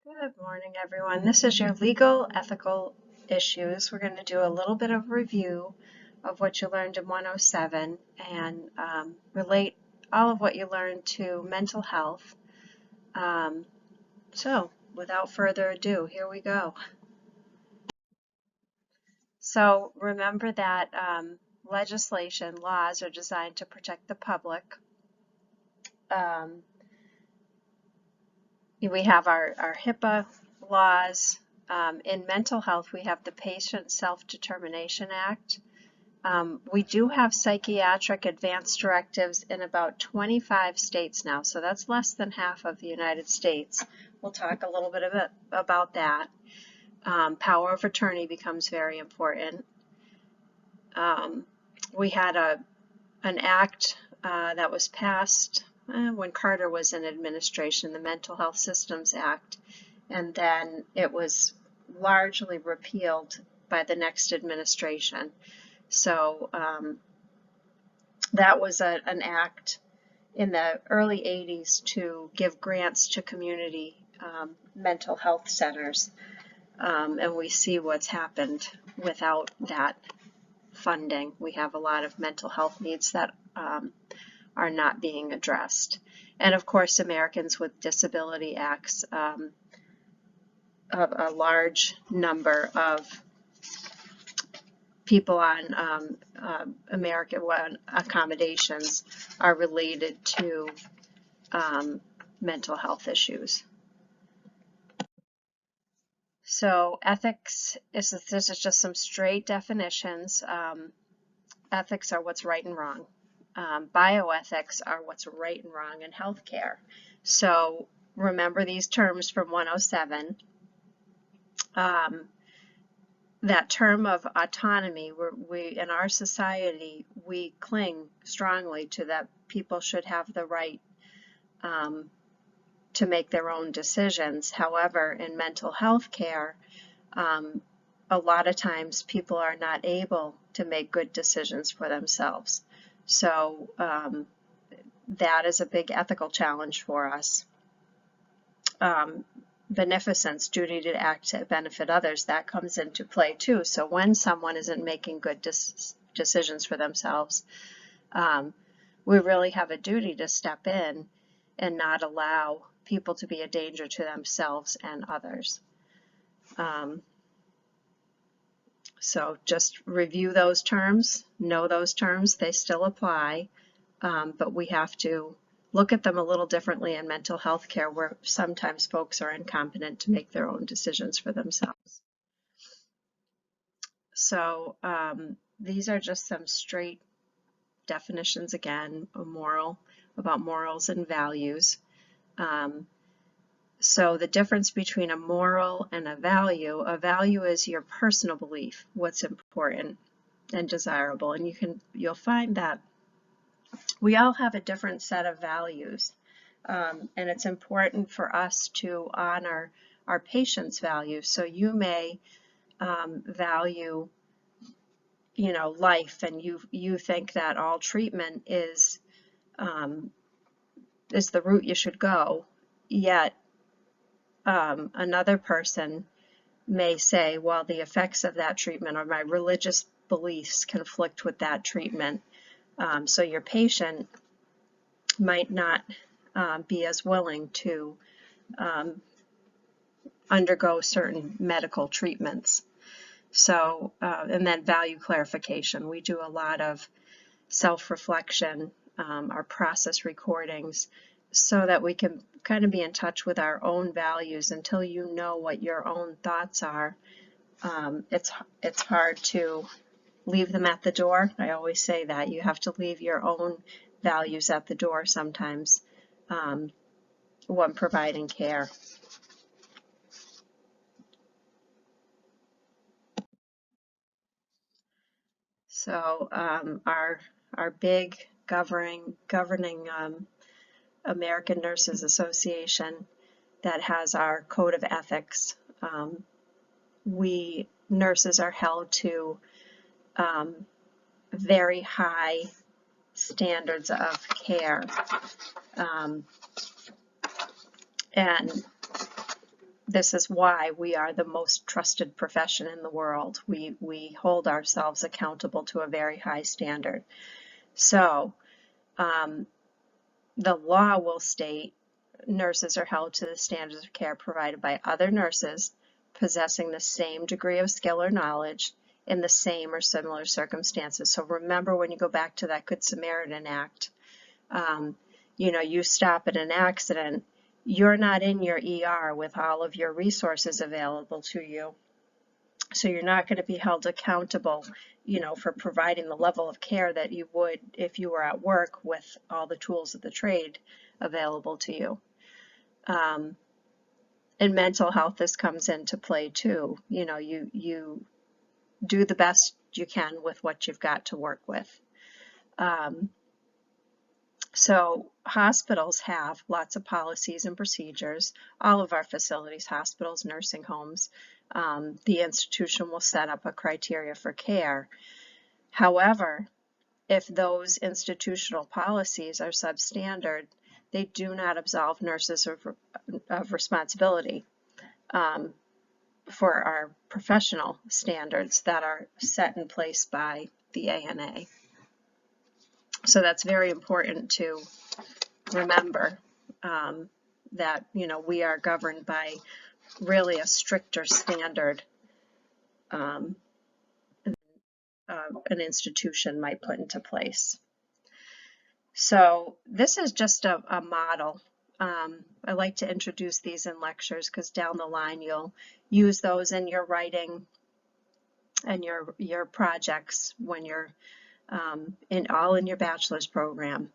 Good morning, everyone. This is your legal ethical issues. We're going to do a little bit of review of what you learned in 107 and relate all of what you learned to mental health. So without further ado, here we go. So remember that legislation, laws are designed to protect the public. We have our HIPAA laws. In mental health, we have the Patient Self-Determination Act. We do have psychiatric advance directives in about 25 states now, so that's less than half of the United States. We'll talk a little bit about that. Power of attorney becomes very important. We had an act that was passed when Carter was in administration, the Mental Health Systems Act, and then it was largely repealed by the next administration. So that was an act in the early 80s to give grants to community mental health centers, and we see what's happened without that funding. We have a lot of mental health needs that are not being addressed. And of course, Americans with Disability Acts, a large number of people on American accommodations are related to mental health issues. So ethics, this is just some straight definitions. Ethics are what's right and wrong. Bioethics are what's right and wrong in healthcare. So remember these terms from 107. That term of autonomy, we in our society, we cling strongly to that people should have the right to make their own decisions. However, in mental health care, a lot of times people are not able to make good decisions for themselves. So that is a big ethical challenge for us. Beneficence, duty to act to benefit others, that comes into play too. So when someone isn't making good decisions for themselves, we really have a duty to step in and not allow people to be a danger to themselves and others. So just review those terms, know those terms, they still apply, but we have to look at them a little differently in mental health care, where sometimes folks are incompetent to make their own decisions for themselves. So these are just some straight definitions, again, about morals and values. So the difference between a moral and a value is your personal belief, what's important and desirable, and you'll find that we all have a different set of values, and it's important for us to honor our patients' values. So you may value, life, and you think that all treatment is the route you should go, yet another person may say, well, the effects of that treatment or my religious beliefs conflict with that treatment. So your patient might not be as willing to undergo certain medical treatments. So, and then value clarification. We do a lot of self-reflection, our process recordings, so that we can kind of be in touch with our own values. Until you know what your own thoughts are, it's hard to leave them at the door. I always say that you have to leave your own values at the door sometimes when providing care. So our big governing American Nurses Association that has our code of ethics. We nurses are held to very high standards of care, and this is why we are the most trusted profession in the world. We hold ourselves accountable to a very high standard. So the law will state nurses are held to the standards of care provided by other nurses possessing the same degree of skill or knowledge in the same or similar circumstances. So remember, when you go back to that Good Samaritan Act, you stop at an accident, you're not in your ER with all of your resources available to you. So you're not going to be held accountable, for providing the level of care that you would if you were at work with all the tools of the trade available to you. In mental health, this comes into play too. You do the best you can with what you've got to work with. So hospitals have lots of policies and procedures. All of our facilities, hospitals, nursing homes, the institution will set up a criteria for care. However, if those institutional policies are substandard, they do not absolve nurses of responsibility for our professional standards that are set in place by the ANA. So that's very important to remember, that we are governed by really a stricter standard an institution might put into place. So this is just a model. I like to introduce these in lectures because down the line you'll use those in your writing and your projects when you're in your bachelor's program.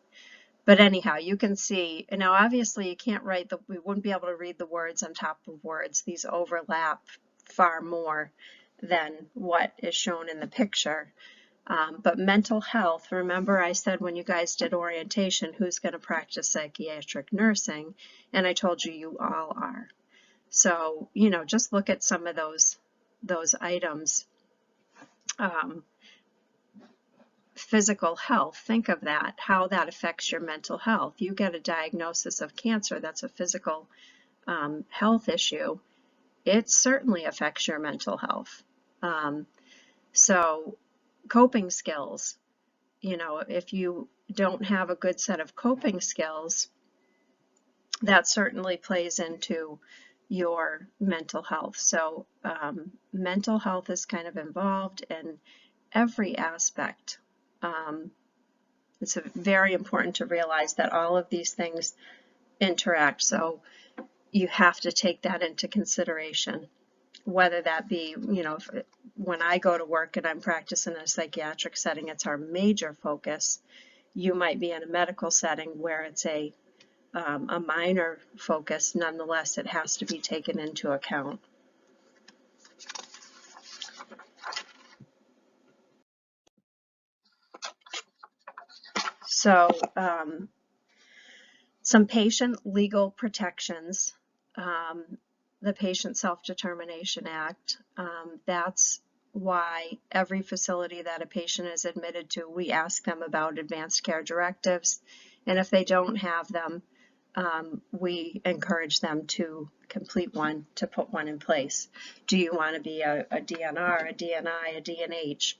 But anyhow, you can see, now obviously you can't we wouldn't be able to read the words on top of words. These overlap far more than what is shown in the picture. But mental health, remember I said when you guys did orientation, who's going to practice psychiatric nursing? And I told you you all are. So, just look at some of those items. Physical health, think of that, how that affects your mental health. You get a diagnosis of cancer, that's a physical health issue. It certainly affects your mental health. So coping skills, if you don't have a good set of coping skills, that certainly plays into your mental health. So mental health is kind of involved in every aspect. It's very important to realize that all of these things interact. So you have to take that into consideration, whether that be, when I go to work and I'm practicing in a psychiatric setting, it's our major focus. You might be in a medical setting where it's a minor focus. Nonetheless, it has to be taken into account. So some patient legal protections. The Patient Self-Determination Act, that's why every facility that a patient is admitted to, we ask them about advanced care directives, and if they don't have them, we encourage them to complete one, to put one in place. Do you want to be a DNR, a DNI, a DNH?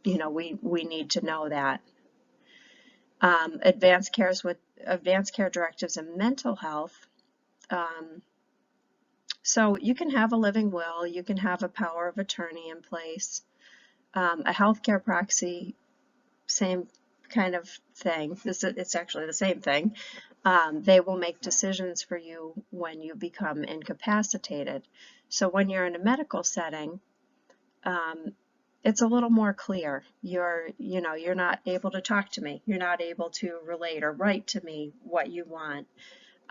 We need to know that. Advanced care directives in mental health. So you can have a living will, you can have a power of attorney in place, a healthcare proxy, same kind of thing. It's actually the same thing. They will make decisions for you when you become incapacitated. So when you're in a medical setting, it's a little more clear. You're not able to talk to me. You're not able to relate or write to me what you want.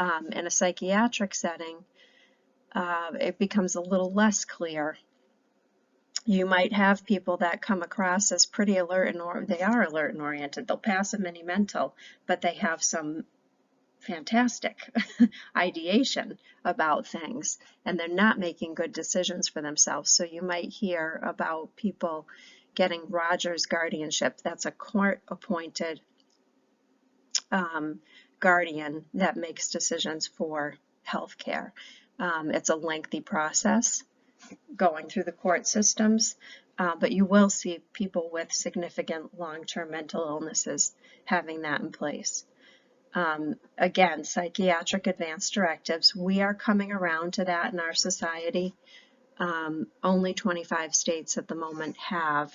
In a psychiatric setting, it becomes a little less clear. You might have people that come across as pretty alert, and they are alert and oriented. They'll pass a mini mental, but they have some fantastic ideation about things, and they're not making good decisions for themselves. So you might hear about people getting Rogers guardianship. That's a court-appointed guardian that makes decisions for healthcare. It's a lengthy process going through the court systems, but you will see people with significant long-term mental illnesses having that in place. Again, psychiatric advance directives, we are coming around to that in our society. Only 25 states at the moment have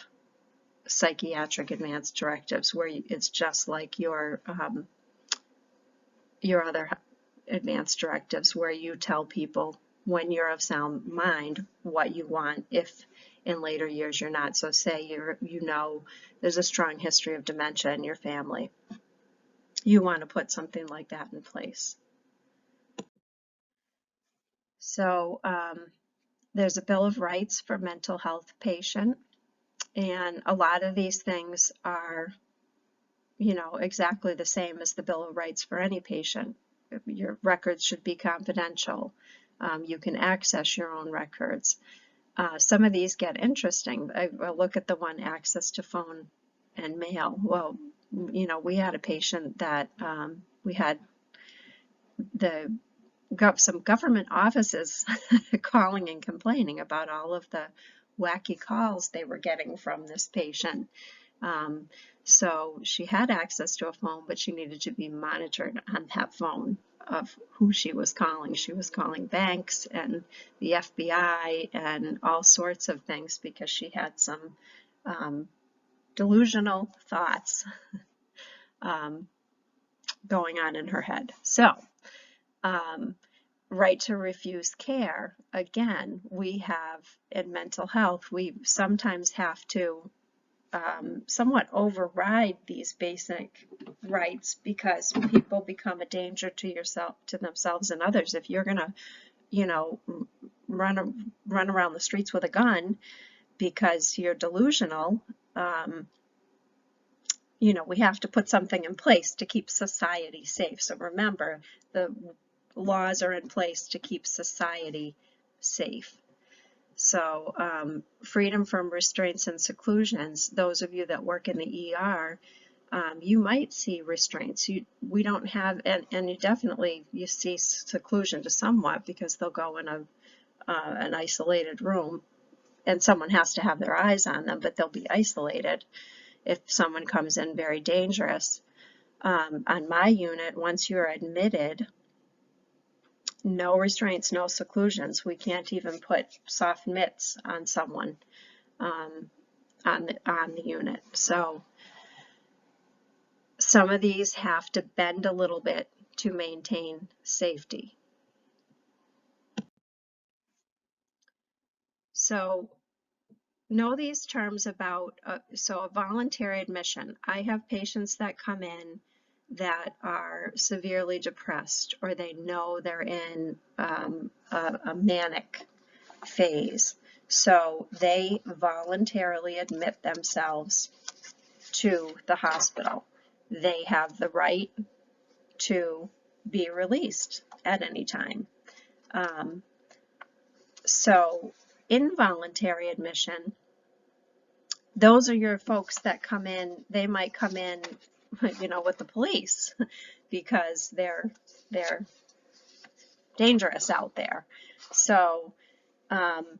psychiatric advance directives where it's just like your other advance directives where you tell people when you're of sound mind what you want if in later years you're not. So say there's a strong history of dementia in your family. You want to put something like that in place. So there's a Bill of Rights for mental health patient, and a lot of these things are, exactly the same as the Bill of Rights for any patient. Your records should be confidential. You can access your own records. Some of these get interesting. I look at the one, access to phone and mail. Well, we had a patient that we had some government offices calling and complaining about all of the wacky calls they were getting from this patient. So she had access to a phone, but she needed to be monitored on that phone of who she was calling. She was calling banks and the FBI and all sorts of things because she had some delusional thoughts going on in her head. So, right to refuse care. Again, we have in mental health, we sometimes have to somewhat override these basic rights because people become a danger to themselves and others. If you're going to, run around the streets with a gun because you're delusional, we have to put something in place to keep society safe. So remember, the laws are in place to keep society safe. So freedom from restraints and seclusions, those of you that work in the ER, you might see restraints. We don't have, and you see seclusion to somewhat because they'll go in an isolated room and someone has to have their eyes on them, but they'll be isolated if someone comes in very dangerous. On my unit, once you're admitted, no restraints, no seclusions. We can't even put soft mitts on someone on the unit. So some of these have to bend a little bit to maintain safety. So know these terms about, so a voluntary admission. I have patients that come in that are severely depressed or they know they're in a manic phase. So they voluntarily admit themselves to the hospital. They have the right to be released at any time. So involuntary admission, those are your folks that come in, they might come in, with the police because they're dangerous out there. So an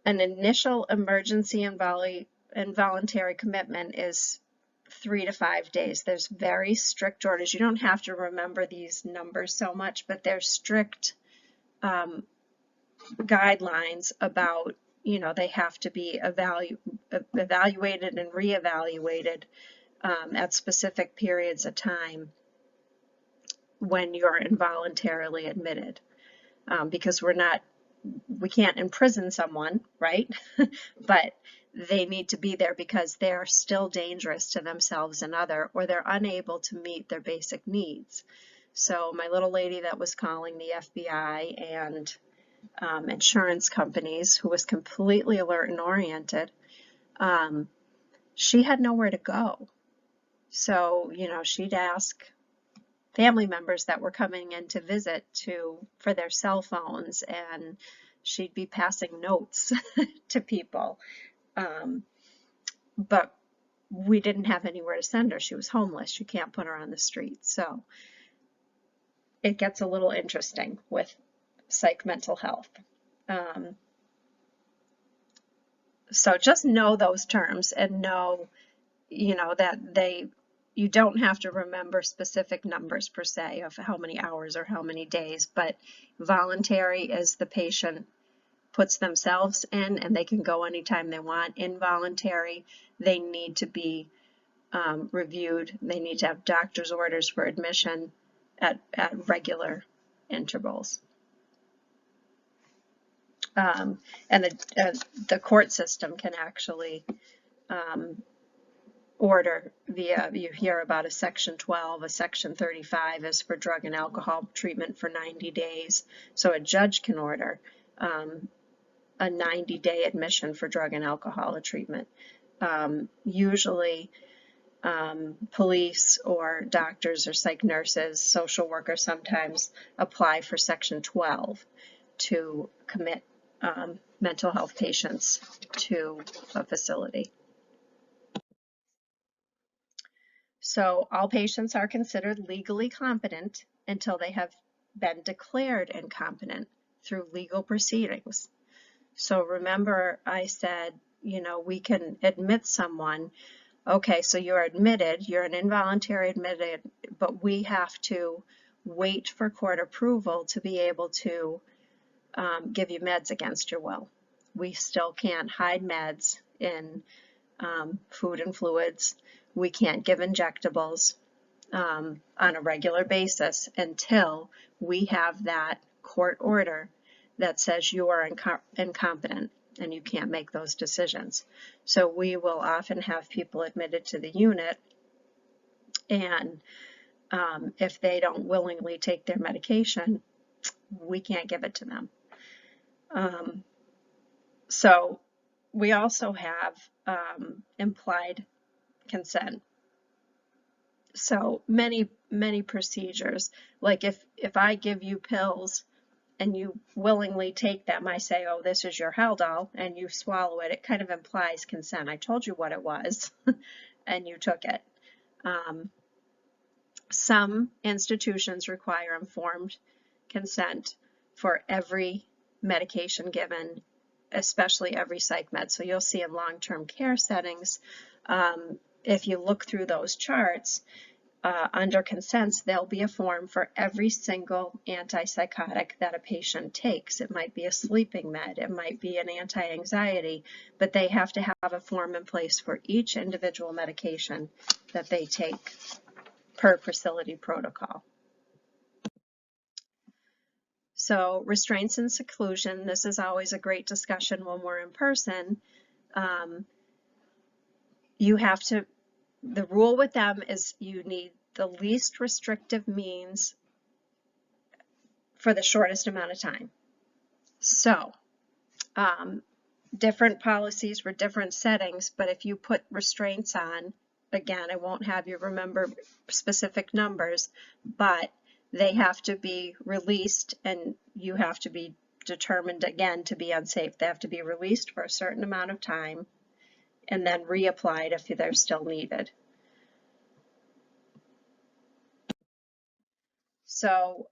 initial emergency involuntary commitment is 3 to 5 days. There's very strict orders. You don't have to remember these numbers so much, but there's strict guidelines about, they have to be evaluated and reevaluated at specific periods of time when you're involuntarily admitted, because we can't imprison someone, right? But they need to be there because they're still dangerous to themselves and other, or they're unable to meet their basic needs. So my little lady that was calling the FBI and insurance companies, who was completely alert and oriented, she had nowhere to go. So, she'd ask family members that were coming in to visit for their cell phones, and she'd be passing notes to people. But we didn't have anywhere to send her. She was homeless. You can't put her on the street. So it gets a little interesting with psych mental health. So just know those terms and know, that you don't have to remember specific numbers per se of how many hours or how many days, but voluntary is the patient puts themselves in and they can go anytime they want. Involuntary, they need to be reviewed. They need to have doctor's orders for admission at regular intervals. And the court system can actually order via, you hear about a Section 12, a Section 35 is for drug and alcohol treatment for 90 days. So a judge can order a 90-day admission for drug and alcohol treatment. Usually police or doctors or psych nurses, social workers sometimes apply for Section 12 to commit mental health patients to a facility. So all patients are considered legally competent until they have been declared incompetent through legal proceedings. So remember I said, we can admit someone. Okay, so you're admitted, you're an involuntary admitted, but we have to wait for court approval to be able to give you meds against your will. We still can't hide meds in food and fluids. We can't give injectables on a regular basis until we have that court order that says you are incompetent and you can't make those decisions. So we will often have people admitted to the unit, and if they don't willingly take their medication, we can't give it to them. So we also have implied consent. So many procedures, like if I give you pills and you willingly take them, I say, oh, this is your Haldol, and you swallow it, it kind of implies consent. I told you what it was and you took it. Some institutions require informed consent for every medication given, especially every psych med. So you'll see in long-term care settings, if you look through those charts, under consents, there'll be a form for every single antipsychotic that a patient takes. It might be a sleeping med, it might be an anti-anxiety, but they have to have a form in place for each individual medication that they take per facility protocol. So restraints and seclusion, this is always a great discussion when we're in person. You have to, the rule with them is you need the least restrictive means for the shortest amount of time. So different policies for different settings, but if you put restraints on, again, I won't have you remember specific numbers, but they have to be released and you have to be determined again to be unsafe. They have to be released for a certain amount of time and then reapplied if they're still needed. So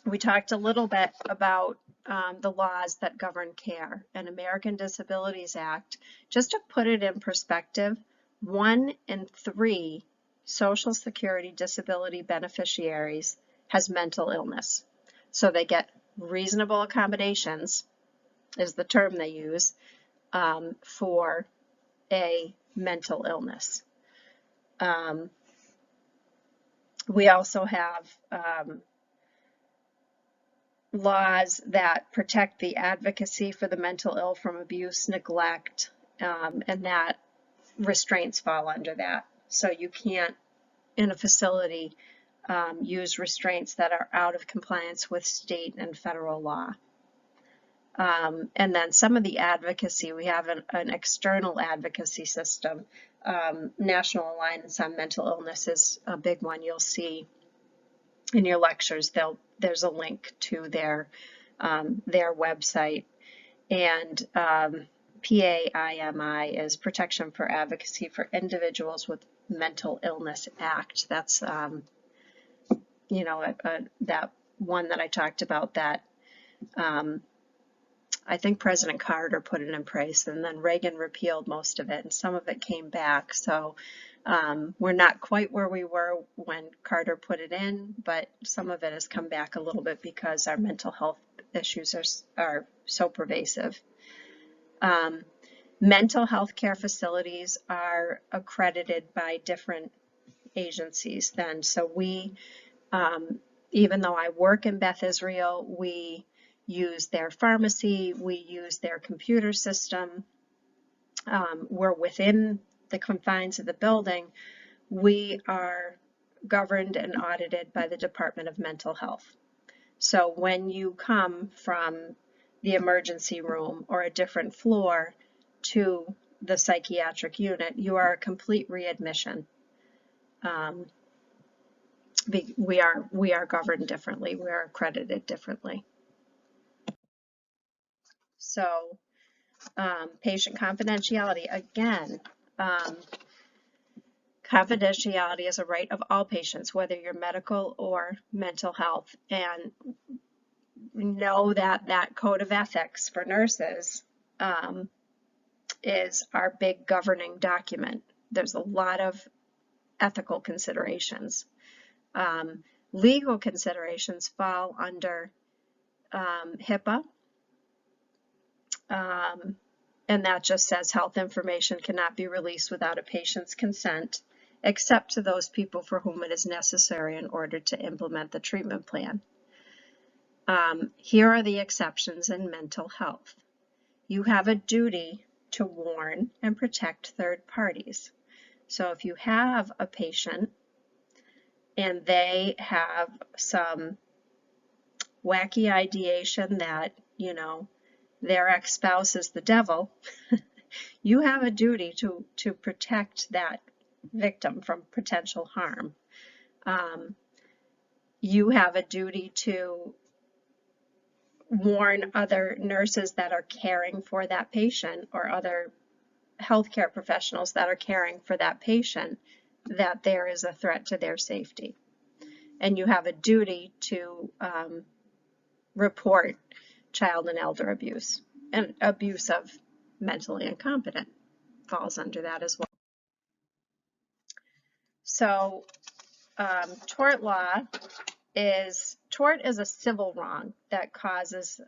we talked a little bit about the laws that govern care. And American Disabilities Act, just to put it in perspective, 1 in 3 Social Security disability beneficiaries has mental illness. So they get reasonable accommodations, is the term they use, for a mental illness. We also have laws that protect the advocacy for the mental ill from abuse, neglect, and that restraints fall under that. So you can't, in a facility, use restraints that are out of compliance with state and federal law. And then some of the advocacy, we have an external advocacy system. National Alliance on Mental Illness is a big one. You'll see in your lectures, there's a link to their website. And PAIMI is Protection for Advocacy for Individuals with Mental Illness Act. That's that one that I talked about that I think President Carter put it in place, and then Reagan repealed most of it, and some of it came back. So we're not quite where we were when Carter put it in, but some of it has come back a little bit because our mental health issues are so pervasive. Mental health care facilities are accredited by different agencies then. So we, even though I work in Beth Israel, we use their pharmacy, we use their computer system. We're within the confines of the building. We are governed and audited by the Department of Mental Health. So when you come from the emergency room or a different floor to the psychiatric unit, you are a complete readmission. We are governed differently. We are accredited differently. So patient confidentiality, again, confidentiality is a right of all patients, whether you're medical or mental health, and know that that code of ethics for nurses is our big governing document. There's a lot of ethical considerations. Legal considerations fall under HIPAA, and that just says health information cannot be released without a patient's consent, except to those people for whom it is necessary in order to implement the treatment plan. Here are the exceptions in mental health. You have a duty to warn and protect third parties. So if you have a patient and they have some wacky ideation that, you know, their ex-spouse is the devil, you have a duty to protect that victim from potential harm. You have a duty to warn other nurses that are caring for that patient or other healthcare professionals that are caring for that patient that there is a threat to their safety. And you have a duty to report child and elder abuse, and abuse of mentally incompetent falls under that as well. So tort law is a civil wrong that causes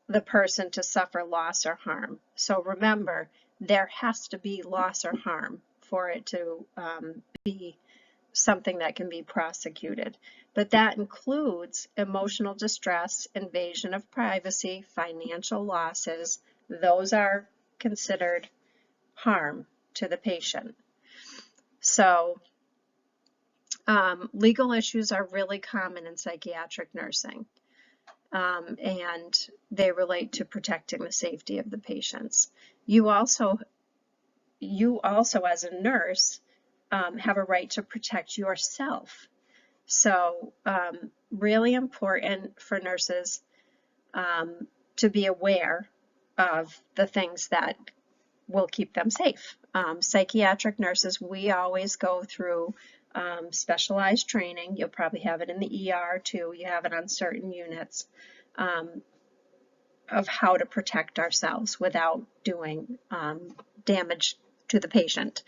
the person to suffer loss or harm. So remember, there has to be loss or harm for it to be something that can be prosecuted. But that includes emotional distress, invasion of privacy, financial losses. Those are considered harm to the patient. So legal issues are really common in psychiatric nursing. And they relate to protecting the safety of the patients. You also as a nurse have a right to protect yourself. So really important for nurses to be aware of the things that will keep them safe. Psychiatric nurses, we always go through specialized training. You'll probably have it in the ER too. You have it on certain units of how to protect ourselves without doing damage to the patient.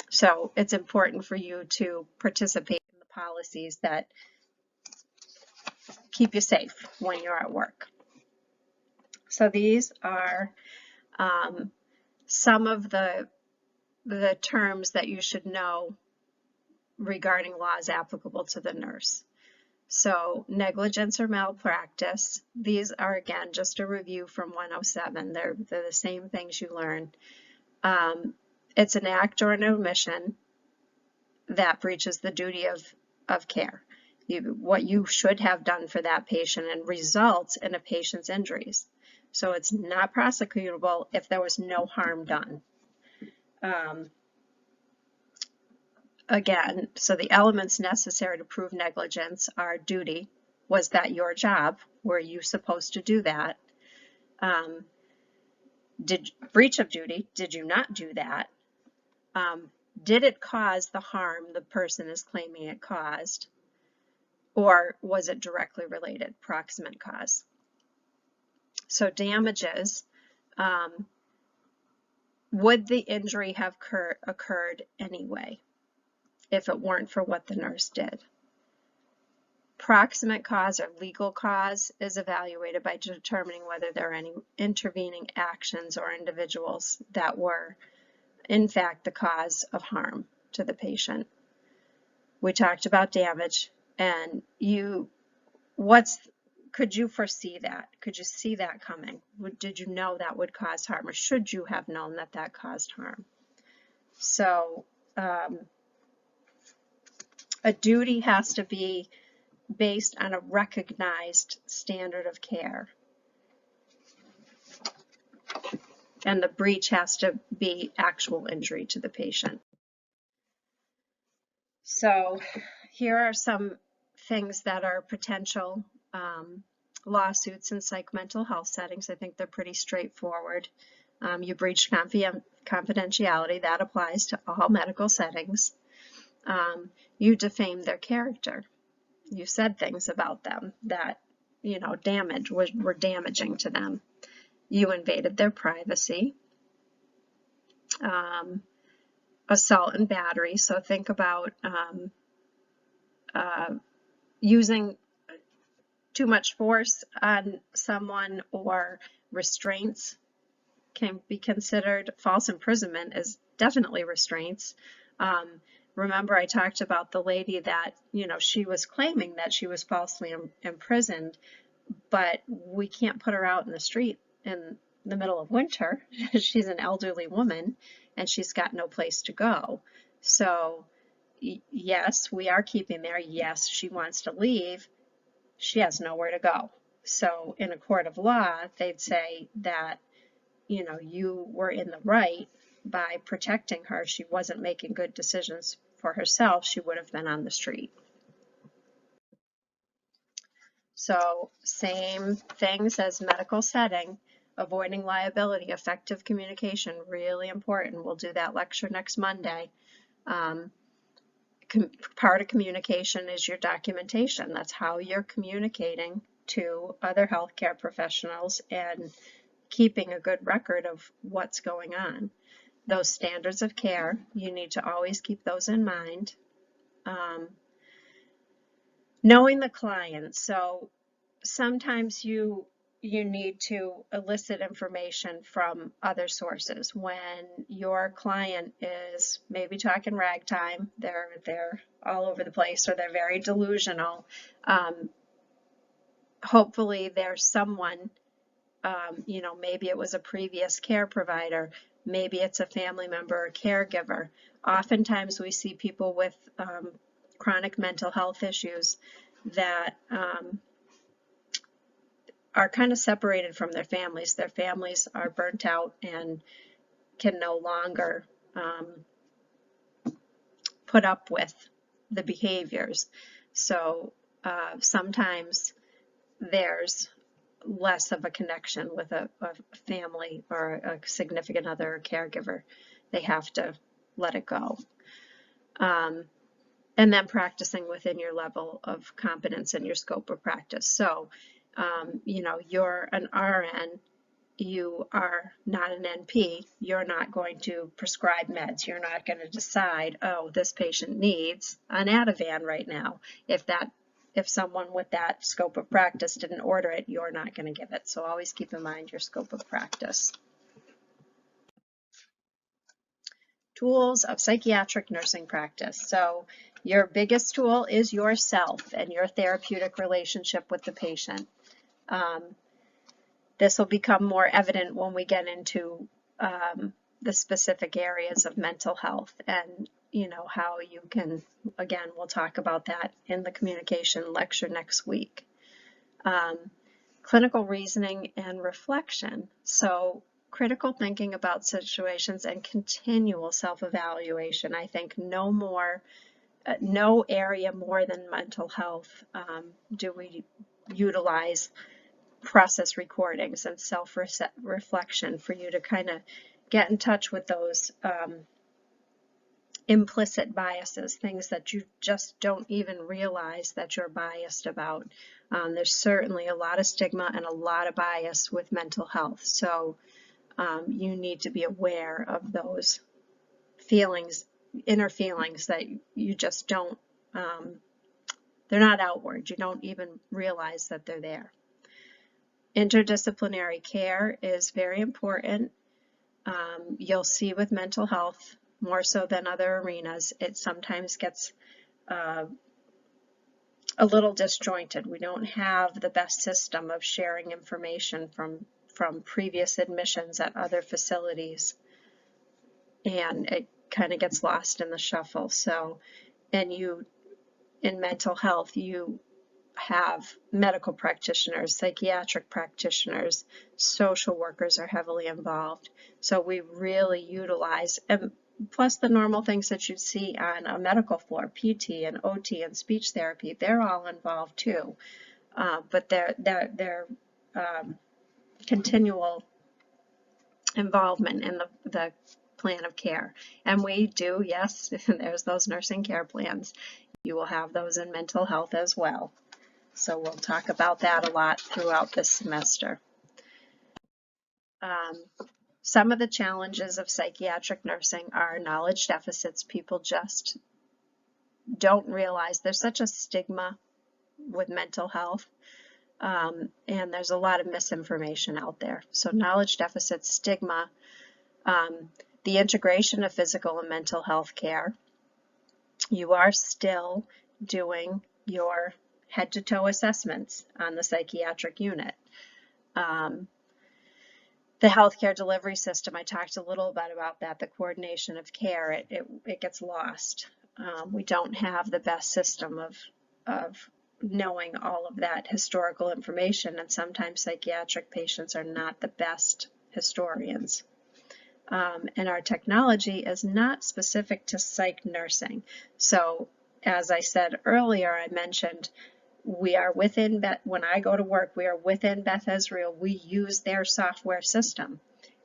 So it's important for you to participate in the policies that keep you safe when you're at work. So these are some of the terms that you should know regarding laws applicable to the nurse. So negligence or malpractice, these are again just a review from 107. They're the same things you learn. It's an act or an omission that breaches the duty of care. What you should have done for that patient and results in a patient's injuries. So it's not prosecutable if there was no harm done. Again, so the elements necessary to prove negligence are duty. Was that your job? Were you supposed to do that? Breach of duty, did you not do that? Did it cause the harm the person is claiming it caused? or was it directly related, proximate cause? So damages, would the injury have occurred anyway if it weren't for what the nurse did? Proximate cause or legal cause is evaluated by determining whether there are any intervening actions or individuals that were, in fact, the cause of harm to the patient. We talked about damage, and could you foresee that? Could you see that coming? Did you know that would cause harm, or should you have known that that caused harm? So a duty has to be based on a recognized standard of care. And the breach has to be actual injury to the patient. So here are some things that are potential lawsuits in psych mental health settings. I think they're pretty straightforward. You breached confidentiality. That applies to all medical settings. You defamed their character. You said things about them that, were damaging to them. You invaded their privacy. Assault and battery. So think about using too much force on someone, or restraints can be considered. False imprisonment is definitely restraints. Remember, I talked about the lady that, she was claiming that she was falsely imprisoned, but we can't put her out in the street in the middle of winter. She's an elderly woman and she's got no place to go. So yes, we are keeping there. Yes, she wants to leave. She has nowhere to go. So in a court of law, they'd say that, you were in the right by protecting her. She wasn't making good decisions for herself. She would have been on the street. So same things as medical setting, avoiding liability, effective communication, really important. We'll do that lecture next Monday. Part of communication is your documentation. That's how you're communicating to other healthcare professionals and keeping a good record of what's going on. Those standards of care, you need to always keep those in mind. Knowing the client. So sometimes you need to elicit information from other sources. When your client is maybe talking ragtime, they're all over the place, or they're very delusional, hopefully there's someone, maybe it was a previous care provider, maybe it's a family member or caregiver. Oftentimes we see people with chronic mental health issues that are kind of separated from their families. Their families are burnt out and can no longer put up with the behaviors. So sometimes there's less of a connection with a family or a significant other or caregiver. They have to let it go. And then practicing within your level of competence and your scope of practice. So you're an RN, you are not an NP, you're not going to prescribe meds. You're not going to decide, oh, this patient needs an Ativan right now. If someone with that scope of practice didn't order it, you're not going to give it. So always keep in mind your scope of practice. Tools of psychiatric nursing practice. So your biggest tool is yourself and your therapeutic relationship with the patient. This will become more evident when we get into the specific areas of mental health, and how you can, again, we'll talk about that in the communication lecture next week. Clinical reasoning and reflection. So critical thinking about situations and continual self-evaluation. I think no area more than mental health do we utilize process recordings and self-reflection for you to kind of get in touch with those implicit biases, things that you just don't even realize that you're biased about. There's certainly a lot of stigma and a lot of bias with mental health, so you need to be aware of those feelings, inner feelings that you just don't, they're not outward, you don't even realize that they're there. Interdisciplinary care is very important. You'll see with mental health, more so than other arenas, it sometimes gets a little disjointed. We don't have the best system of sharing information from previous admissions at other facilities, and it kind of gets lost in the shuffle. So, and in mental health, you have medical practitioners, psychiatric practitioners, social workers are heavily involved. So we really utilize, and plus the normal things that you'd see on a medical floor, PT and OT and speech therapy, they're all involved too. But they're continual involvement in the plan of care. And we do, yes, there's those nursing care plans. You will have those in mental health as well. So we'll talk about that a lot throughout this semester. Some of the challenges of psychiatric nursing are knowledge deficits. People just don't realize there's such a stigma with mental health, and there's a lot of misinformation out there. So knowledge deficits, stigma, the integration of physical and mental health care. You are still doing your head-to-toe assessments on the psychiatric unit. The healthcare delivery system, I talked a little bit about that, the coordination of care, it gets lost. We don't have the best system of knowing all of that historical information, and sometimes psychiatric patients are not the best historians. And our technology is not specific to psych nursing. So as I said earlier, I mentioned we are within, when I go to work, we are within Beth Israel. We use their software system.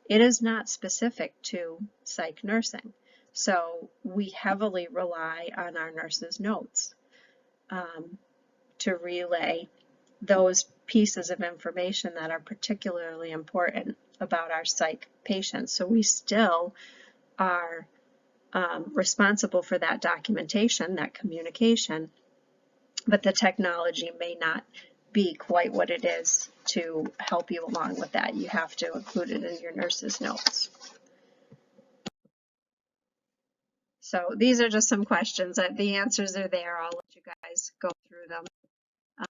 It is not specific to psych nursing. So we heavily rely on our nurses' notes to relay those pieces of information that are particularly important about our psych patients. So we still are responsible for that documentation, that communication, but the technology may not be quite what it is to help you along with that. You have to include it in your nurse's notes. So these are just some questions. The answers are there. I'll let you guys go through them.